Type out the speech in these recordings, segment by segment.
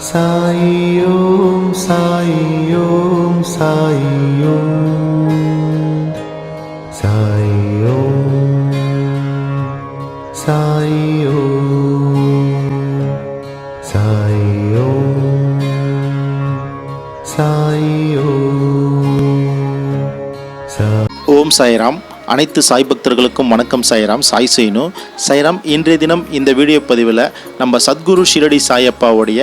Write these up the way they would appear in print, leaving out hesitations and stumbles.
साई ओम साई ओम साई ओम साई ओम साई ओम साई ओम साई ओम साई ஓம் சாய்ராம். அனைத்து சாய் பக்தர்களுக்கும் வணக்கம். சாய் சைனு சாய்ராம். இன்றைய தினம் இந்த வீடியோ பதிவில் நம்ம சத்குரு ஷிரடி சாயப்பாவுடைய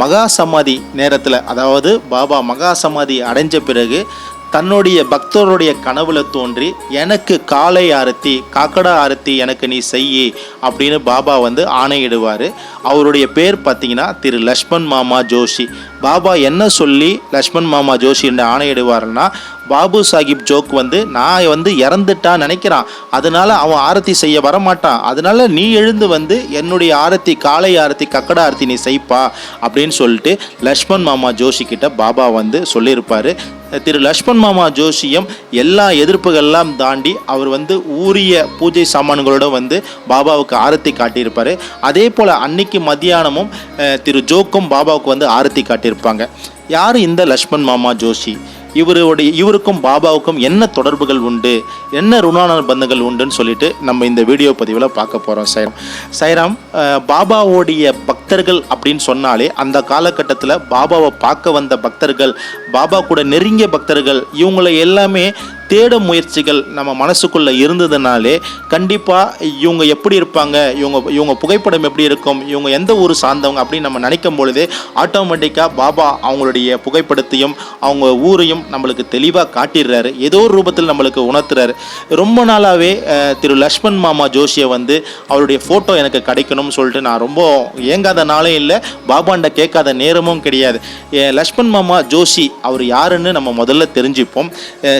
மகா சமாதி நேரத்தில், அதாவது பாபா மகா சமாதி அடைஞ்ச பிறகு தன்னுடைய பக்தருடைய கனவுல தோன்றி எனக்கு காலை ஆரத்தி காக்கடா ஆரத்தி எனக்கு நீ செய்யி அப்படின்னு பாபா ஆணையிடுவார். அவருடைய பேர் பார்த்தீங்கன்னா திரு லக்ஷ்மண் மாமா ஜோஷி. பாபா என்ன சொல்லி லக்ஷ்மண் மாமா ஜோஷி என்று ஆணையிடுவார்னா, பாபு சாஹிப் ஜோக் நான் இறந்துட்டான் நினைக்கிறான், அதனால அவன் ஆரத்தி செய்ய வரமாட்டான், அதனால நீ எழுந்து என்னுடைய ஆரத்தி காலை ஆரத்தி கக்கடா ஆரத்தி நீ செய்ப்பா அப்படின்னு சொல்லிட்டு லக்ஷ்மண் மாமா ஜோஷி கிட்ட பாபா சொல்லியிருப்பார். திரு லக்ஷ்மண் மாமா ஜோஷியம் எல்லா எதிர்ப்புகள்லாம் தாண்டி அவர் ஊரிய பூஜை சாமான்களோட பாபாவுக்கு ஆரத்தி காட்டியிருப்பார். அதே போல் அன்னைக்கு மத்தியானமும் திரு ஜோக்கும் பாபாவுக்கு ஆரத்தி காட்டியிருப்பாங்க. யார் இந்த லக்ஷ்மண் மாமா ஜோஷி? இவருக்கும் பாபாவுக்கும் என்ன தொடர்புகள் உண்டு, என்ன ருணான பந்தங்கள் உண்டுன்னு சொல்லிட்டு நம்ம இந்த வீடியோ பதிவில் பார்க்க போகிறோம். சாய்ராம். பாபாவோடைய பக்தர்கள் அப்படின்னு சொன்னாலே அந்த காலகட்டத்தில் பாபாவை பார்க்க வந்த பக்தர்கள், பாபா கூட நெருங்கிய பக்தர்கள், இவங்களை எல்லாமே தேட முயற்சிகள் நம்ம மனசுக்குள்ளே இருந்ததுனாலே கண்டிப்பாக இவங்க எப்படி இருப்பாங்க, இவங்க புகைப்படம் எப்படி இருக்கும், இவங்க எந்த ஊர் சார்ந்தவங்க அப்படின்னு நம்ம நினைக்கும் பொழுதே ஆட்டோமேட்டிக்காக பாபா அவங்களுடைய புகைப்படத்தையும் அவங்க ஊரையும் நம்மளுக்கு தெளிவாக காட்டிடுறாரு, ஏதோ ஒரு ரூபத்தில் நம்மளுக்கு உணர்த்துறாரு. ரொம்ப நாளாகவே திரு லக்ஷ்மண் மாமா ஜோஷியை அவருடைய ஃபோட்டோ எனக்கு கிடைக்கணும்னு சொல்லிட்டு நான் ரொம்ப ஏங்காத நாளே இல்லை, பாபாண்ட கேட்காத நேரமும் கிடையாது. லக்ஷ்மண் மாமா ஜோஷி அவர் யாருன்னு நம்ம முதல்ல தெரிஞ்சுப்போம்.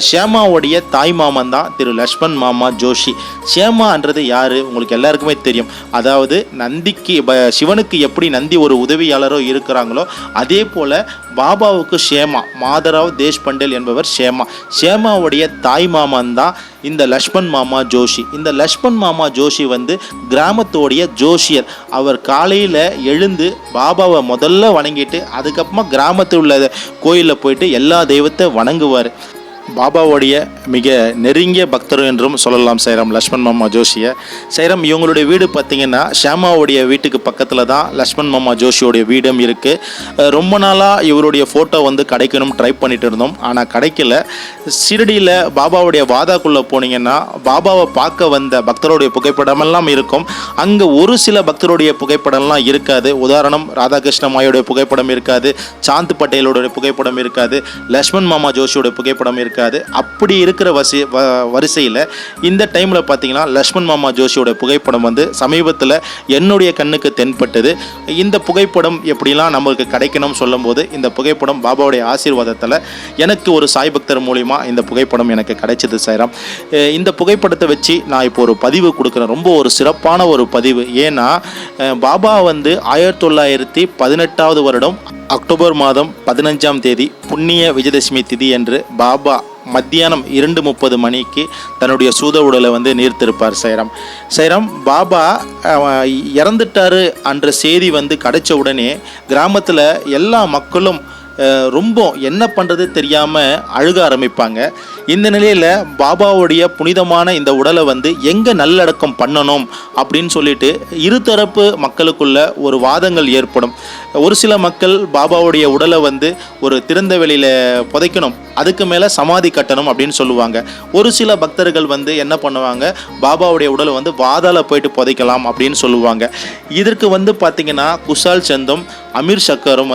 ஷியாமாவோடைய தாய் மாமன் தான் திரு லக்ஷ்மண் மாமா ஜோஷி. ஷியாமான்றது யாரு உங்களுக்கு எல்லாருக்குமே தெரியும். அதாவது நந்திக்கு சிவனுக்கு எப்படி நந்தி ஒரு உதவியாளரோ இருக்கிறாங்களோ அதே போல பாபாவுக்கு ஷேமா மாதராவ் தேஷ்பண்டேல் என்பவர் ஷேமாவுடைய தாய் மாமன் தான் இந்த லக்ஷ்மண் மாமா ஜோஷி. இந்த லக்ஷ்மண் மாமா ஜோஷி கிராமத்தோடைய ஜோஷியர். அவர் காலையில் எழுந்து பாபாவை முதல்ல வணங்கிட்டு அதுக்கப்புறமா கிராமத்தில் உள்ள கோயிலில் போயிட்டு எல்லா தெய்வத்தை வணங்குவார். பாபாவுடைய மிக நெருங்கிய பக்தர் என்றும் சொல்லலாம் சாய்ராம் லக்ஷ்மண் மாமா ஜோஷியை. சாய்ராம், இவங்களுடைய வீடு பார்த்திங்கன்னா ஷியாமாவுடைய வீட்டுக்கு பக்கத்தில் தான் லக்ஷ்மண் மாமா ஜோஷியோடைய வீடும் இருக்குது. ரொம்ப நாளாக இவருடைய ஃபோட்டோ கிடைக்கணும் ட்ரை பண்ணிட்டு இருந்தோம், ஆனால் கிடைக்கல. ஷிரடியில் பாபாவுடைய வாதாக்குள்ளே போனீங்கன்னா பாபாவை பார்க்க வந்த பக்தருடைய புகைப்படமெல்லாம் இருக்கும். அங்கே ஒரு சில பக்தருடைய புகைப்படம்லாம் இருக்காது. உதாரணம், ராதாகிருஷ்ண மாயோடைய புகைப்படம் இருக்காது, சாந்த் பட்டேலோடைய புகைப்படம் இருக்காது, லக்ஷ்மண் மாமா ஜோஷியோட புகைப்படம் இருக்காது. அப்படி இருக்கிற வரிசையில் இந்த டைமில் பார்த்தீங்கன்னா லக்ஷ்மண் மாமா ஜோஷியோட புகைப்படம் சமீபத்தில் என்னுடைய கண்ணுக்கு தென்பட்டது. இந்த புகைப்படம் எப்படிலாம் நம்மளுக்கு கிடைக்கணும்னு சொல்லும்போது இந்த புகைப்படம் பாபாவுடைய ஆசீர்வாதத்தில் எனக்கு ஒரு சாய் பக்தர் மூலிமா இந்த புகைப்படம் எனக்கு கிடைச்சது சாய்ராம். இந்த புகைப்படத்தை வச்சு நான் இப்போ ஒரு பதிவு கொடுக்குறேன், ரொம்ப ஒரு சிறப்பான ஒரு பதிவு. ஏன்னா பாபா 1918 வருடம் அக்டோபர் மாதம் 15ஆம் தேதி புண்ணிய விஜயதசமி திதி என்று பாபா மத்தியானம் 2:30 மணிக்கு தன்னுடைய சூத உடலை நீர்த்திருப்பார். சாய்ராம் பாபா இறந்துட்டாரு என்ற செய்தி கிடைச்ச உடனே கிராமத்தில் எல்லா மக்களும் ரொம்ப என்ன பண்ணுறது தெரியாமல் அழுக ஆரம்பிப்பாங்க. இந்த நிலையில் பாபாவுடைய புனிதமான இந்த உடலை எங்கே நல்லடக்கம் பண்ணணும் அப்படின்னு சொல்லிட்டு இருதரப்பு மக்களுக்குள்ள ஒரு வாதங்கள் ஏற்படும். ஒரு சில மக்கள் பாபாவுடைய உடலை ஒரு திறந்த வெளியில் புதைக்கணும், அதுக்கு மேலே சமாதி கட்டணும் அப்படின்னு சொல்லுவாங்க. ஒரு சில பக்தர்கள் என்ன பண்ணுவாங்க, பாபாவுடைய உடலை வாதால போயிட்டு புதைக்கலாம் அப்படின்னு சொல்லுவாங்க. இதற்கு பார்த்திங்கன்னா குஷால் சந்தும் அமீர் சக்கரும்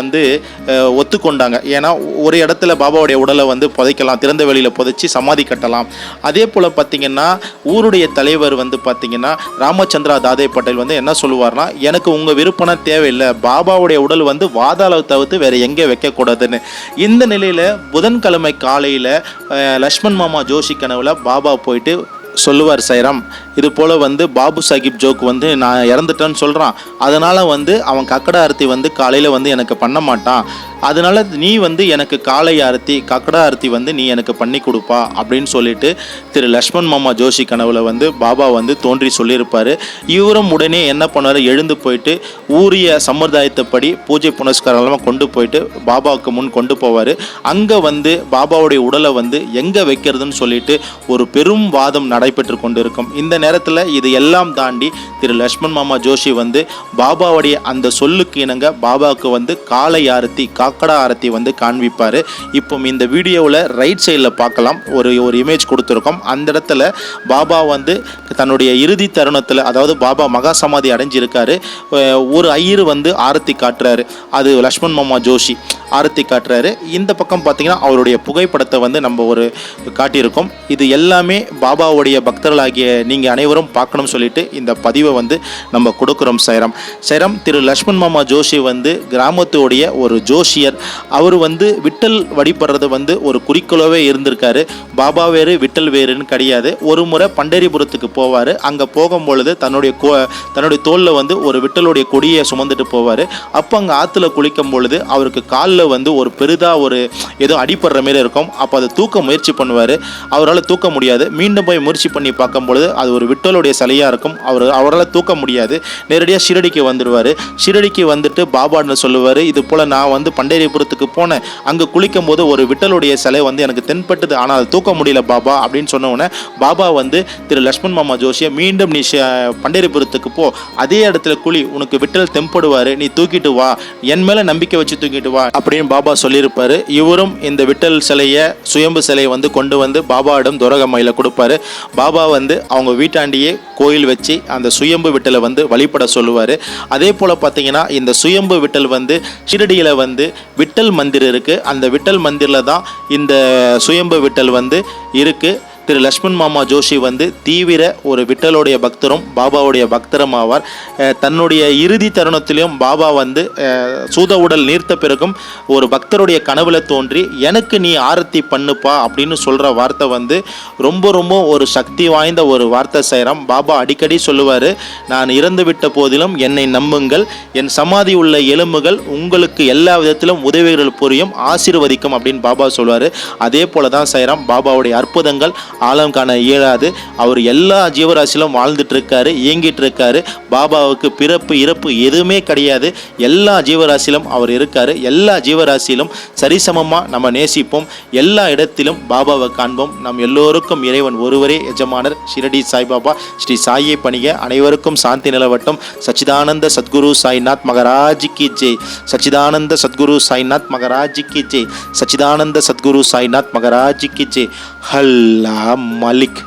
ஒத்துக்கொண்டாங்க. ஏன்னா ஒரு இடத்துல பாபாவுடைய உடலை புதைக்கலாம், திறந்த வெளியில் புதைச்சி சமாதி கட்டலாம். அதே போல் பார்த்திங்கன்னா ஊருடைய தலைவர் பார்த்திங்கன்னா ராமச்சந்திரா தாதே பட்டேல் என்ன சொல்லுவார்னா, எனக்கு உங்கள் விருப்பம் தேவையில்லை, பாபாவுடைய உடல் வாதாள தவிர்த்து வேறு எங்கே வைக்கக்கூடாதுன்னு. இந்த நிலையில் புதன்கிழமை காலையில் லக்ஷ்மண் மாமா ஜோஷி கனவுல பாபா போயிட்டு சொல்லுவார். சாய்ராம், இது போல் பாபு சாஹிப் ஜோக் நான் இறந்துட்டேன்னு சொல்கிறான், அதனால் அவன் கக்கடா ஆரத்தி காலையில் எனக்கு பண்ண மாட்டான், அதனால் நீ வந்து எனக்கு காளை ஆரத்தி கக்கடா ஆரத்தி வந்து நீ எனக்கு பண்ணி கொடுப்பா அப்படின்னு சொல்லிட்டு திரு லக்ஷ்மண் மாமா ஜோஷி கனவுல வந்து பாபா வந்து தோன்றி சொல்லியிருப்பார். இவரும் உடனே என்ன பண்ணார், எழுந்து போயிட்டு ஊரிய சம்பிரதாயத்தைப்படி பூஜை புனஸ்காரம்லாம் கொண்டு போயிட்டு பாபாவுக்கு முன் கொண்டு போவார். அங்கே வந்து பாபாவுடைய உடலை வந்து எங்கே வைக்கிறதுன்னு சொல்லிட்டு ஒரு பெரும் வாதம் நடைபெற்று கொண்டு இருக்கும். இந்த நேரத்தில் இது எல்லாம் தாண்டி திரு லக்ஷ்மண் மாமா ஜோஷி வந்து பாபாவுடைய அந்த சொல்லுக்கு இணங்க பாபாவுக்கு வந்து காளை ஆரத்தி காக்கடா ஆரத்தி வந்து காண்பிப்பார். இப்போ இந்த வீடியோவில் ரைட் சைடில் பார்க்கலாம், ஒரு இமேஜ் கொடுத்துருக்கோம். அந்த இடத்துல பாபா வந்து தன்னுடைய இறுதி தருணத்தில், அதாவது பாபா மகா சமாதி அடைஞ்சிருக்காரு, ஒரு ஐயர் வந்து ஆரத்தி காட்டுறாரு. அது லக்ஷ்மண் மாமா ஜோஷி ஆரத்தி காட்டுறாரு. இந்த பக்கம் பார்த்தீங்கன்னா அவருடைய புகைப்படத்தை வந்து நம்ம ஒரு காட்டியிருக்கோம். இது எல்லாமே பாபாவுடைய பக்தர்களாகிய நீங்கள் அனைவரும் பார்க்கணும்னு சொல்லிட்டு இந்த பதிவை வந்து நம்ம கொடுக்குறோம். சைராம் திரு லக்ஷ்மண் மாமா ஜோஷி வந்து கிராமத்துடைய ஒரு ஜோஷியர். அவர் வந்து விட்டல் வழிபடுறது வந்து ஒரு குறிக்கோளாகவே இருந்திருக்காரு. பாபா வேறு விட்டல் வேறுன்னு கிடையாது. ஒரு முறை பண்டரிபுரத்துக்கு போவார். அங்கே போகும்பொழுது தன்னுடைய தோளில் வந்து ஒரு விட்டலுடைய கொடியை சுமந்துட்டு போவார். அப்போ அங்கே ஆற்றுல குளிக்கும் பொழுது அவருக்கு காலில் வந்து ஒரு பெரிதாக ஒரு ஏதோ அடிப்படுற மாரி இருக்கும். அப்போ அதை தூக்க முயற்சி பண்ணுவார். அவரால் தூக்க முடியாது. மீண்டும் போய் முயற்சி பண்ணி பார்க்கும்பொழுது அது ஒரு விட்டலுடைய சிலையாக இருக்கும். அவரால் தூக்க முடியாது. நேரடியாக ஷிரடிக்கு வந்துடுவார். ஷிரடிக்கு வந்துட்டு பாபான்னு சொல்லுவார், இது போல் நான் வந்து பண்டரிபுரத்துக்கு போனேன், அங்கே குளிக்கும் போது ஒரு விட்டலுடைய சிலை வந்து எனக்கு தென்பட்டது, ஆனால் அதை தூக்க முடியல பாபா அப்படின்னு சொன்ன உடனே பாபா வந்து திரு லக்ஷ்மண் மாமா ஜோஷியை மீண்டும் நீ பண்டரிபுரத்துக்கு போ, அதே இடத்துல குழி, உனக்கு விட்டல் தென்படுவார், நீ தூக்கிட்டு வா, என் மேலே நம்பிக்கை வச்சு தூக்கிட்டு வா அப்படின்னு பாபா சொல்லியிருப்பார். இவரும் இந்த விட்டல் சிலையை சுயம்பு சிலையை வந்து கொண்டு வந்து பாபாவிடம் துரகமையில் கொடுப்பாரு. பாபா வந்து அவங்க வீட்டாண்டியே கோயில் வச்சு அந்த சுயம்பு விட்டலை வந்து வழிபட சொல்லுவார். அதே போல் பார்த்தீங்கன்னா இந்த சுயம்பு விட்டல் வந்து ஷிரடியில் வந்து விட்டல் மந்திர் இருக்குது. அந்த விட்டல் மந்திரில் தான் இந்த சுயம்பு விட்டல் வந்து இருக்குது. திரு லக்ஷ்மண் மாமா ஜோஷி வந்து தீவிர ஒரு விட்டலுடைய பக்தரும் பாபாவுடைய பக்தரும் ஆவார். தன்னுடைய இறுதி தருணத்திலையும் பாபா வந்து சூத உடல் நீர்த்த பிறகும் ஒரு பக்தருடைய கனவுல தோன்றி எனக்கு நீ ஆரத்தி பண்ணுப்பா அப்படின்னு சொல்கிற வார்த்தை வந்து ரொம்ப ரொம்ப ஒரு சக்தி வாய்ந்த ஒரு வார்த்தை. சைராம் பாபா அடிக்கடி சொல்லுவார், நான் இறந்து விட்ட போதிலும் என்னை நம்புங்கள், என் சமாதி உள்ள எலும்புகள் உங்களுக்கு எல்லா விதத்திலும் உதவிகள் புரியும், ஆசீர்வதிக்கும் அப்படின்னு பாபா சொல்லுவார். அதே போல தான் சைராம் பாபாவுடைய அற்புதங்கள் ஆழம் காண இயலாது. அவர் எல்லா ஜீவராசிலும் வாழ்ந்துட்டு இருக்காரு, இயங்கிட்டு இருக்காரு. பாபாவுக்கு பிறப்பு இறப்பு எதுவுமே கிடையாது. எல்லா ஜீவராசிலும் அவர் இருக்காரு. எல்லா ஜீவராசியிலும் சரிசமமாக நம்ம நேசிப்போம். எல்லா இடத்திலும் பாபாவை காண்போம். நம் எல்லோருக்கும் இறைவன் ஒருவரே எஜமானர். ஷிரடி சாய்பாபா ஸ்ரீ சாயை பணிக. அனைவருக்கும் சாந்தி நிலவட்டும். சச்சிதானந்த சத்குரு சாய்நாத் மகராஜ் கி ஜெய். சச்சிதானந்த சத்குரு சாய்நாத் மகராஜ் கி ஜெய். சச்சிதானந்த சத்குரு சாய்நாத் மகராஜ் கி ஜெய். ஹல்லா மலிக்.